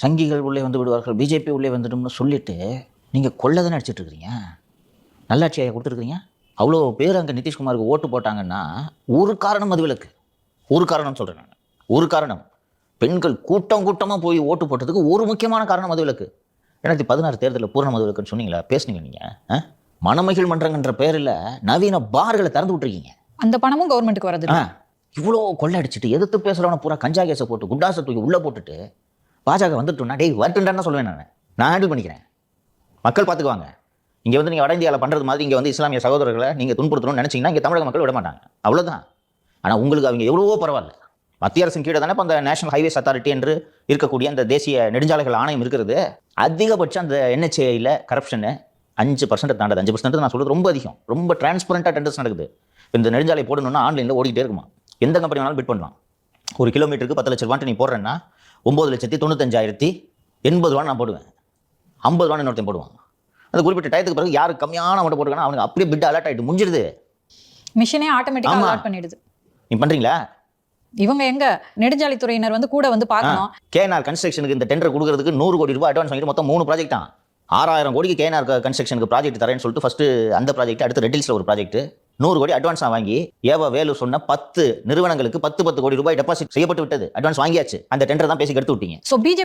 சங்கிகள் உள்ளே வந்து விடுவார்கள், பிஜேபி உள்ளே வந்துடும்னு சொல்லிட்டு நீங்கள் கொள்ள தானே அடிச்சிட்டு இருக்கிறீங்க. நல்லாட்சியை கொடுத்துருக்கீங்க. அவ்வளோ பேர் அங்கே நிதிஷ்குமாருக்கு ஓட்டு போட்டாங்கன்னா ஒரு காரணம் மதுவிலக்கு. ஒரு காரணம் சொல்கிறேன் நான், ஒரு காரணம். பெண்கள் கூட்டம் கூட்டமாக போய் ஓட்டு போட்டதுக்கு ஒரு முக்கியமான காரணம் மதுவிலக்கு. 2016 தேர்தலில் பூரண மதுவிலக்குன்னு சொன்னீங்களா, பேசுனீங்க நீங்கள். மணமகிழ் மன்றங்கன்ற பேரில் நவீன பார்களை திறந்து விட்டுருக்கீங்க. அந்த பணமும் கவர்மெண்ட்டுக்கு வருது. இவ்வளோ கொள்ளை அடிச்சுட்டு எதிர்த்து பேசுகிறவன பூரா கஞ்சா கேஸை போட்டு குண்டாசை தூக்கி உள்ளே போட்டுட்டு பாஜக வந்துட்டோம்னா டேய் வரட்டுண்டான்னு சொல்லுவேன். நான் ஹேண்டில் பண்ணிக்கிறேன், மக்கள் பார்த்துக்குவாங்க. இங்கே வந்து நீங்கள் வட இந்தியாவில் பண்ணுறது மாதிரி இங்கே வந்து இஸ்லாமிய சகோதரர்களை நீங்கள் துன்புறுத்தணும்னு நினச்சிங்கன்னா இங்கே தமிழக மக்கள் விட மாட்டாங்க, அவ்வளோதான். ஆனால் உங்களுக்கு அவங்க எவ்வளவோ பரவாயில்ல. மத்திய அரசின் கீழே தானே இப்போ அந்த நேஷனல் ஹைவேஸ் அத்தாரிட்டி என்று இருக்கக்கூடிய அந்த தேசிய நெடுஞ்சாலைகள் ஆணையம் இருக்கிறது. அதிகபட்சம் அந்த NHAIயில் கரப்ஷனு 5% தாண்டது. 5% நான் சொல்கிறது ரொம்ப அதிகம். ரொம்ப டிரான்ஸ்பரண்ட்டாக டெண்டர்ஸ் நடக்குது. இந்த நெடுஞ்சாலை போடணும்னா ஆன்லைனில் ஓடிக்கிட்டே இருக்குமா, எந்த கம்பெனி வேணாலும் பிட் பண்ணலாம். ஒரு கிலோமீட்டருக்கு 10 லட்ச ரூபான்ட்டு நீ போடுறேன்னா 9,95,080 நான் போடுவேன். 50 ரூபான்னு இன்னொருத்தையும் போடுவான். அந்த குறிப்பிட்ட டயத்துக்கு பிறகு யார் கம்மியான அமௌண்ட் போட்டுருக்கானா அவனுக்கு அப்படியே பிட் அலர்ட் ஆகிட்டு முடிஞ்சிருது. மிஷினே ஆட்டோமேட்டிக்காக அலர்ட் பண்ணிடுது. நீ பண்ணுறீங்களா? இவங்க எங்க நெடுஞ்சாலைத்துறையினர் வந்து கூட வந்து பார்க்கணும். KNR கன்ஸ்ட்ரக்ஷனுக்கு இந்த டெண்டர் கொடுக்கறதுக்கு 100 கோடி ரூபாய் அட்வான்ஸ் வாங்கிட்டு மொத்தம் 3 ப்ராஜெக்ட் தான். 6,000 கோடிக்கு KNR கன்ஸ்ட்ரக்ஷனுக்கு ப்ராஜெக்ட் தரேன்னு சொல்லிட்டு ஃபர்ஸ்ட் அந்த ப்ராஜெக்ட், அடுத்து ரெட் ஹில்ஸ்ல ஒரு ப்ராஜெக்ட் 100 கோடி அட்வான்ஸாக வாங்கி வேலு சொன்ன 10 நிறுவனங்களுக்கு 10 கோடி ரூபாய் டெபாசிட் செய்யப்பட்டு விட்டது. அட்வான்ஸ் வாங்கியாச்சு. அந்த டெண்டர் தான் பேசி எடுத்து விட்டீங்க. So BJP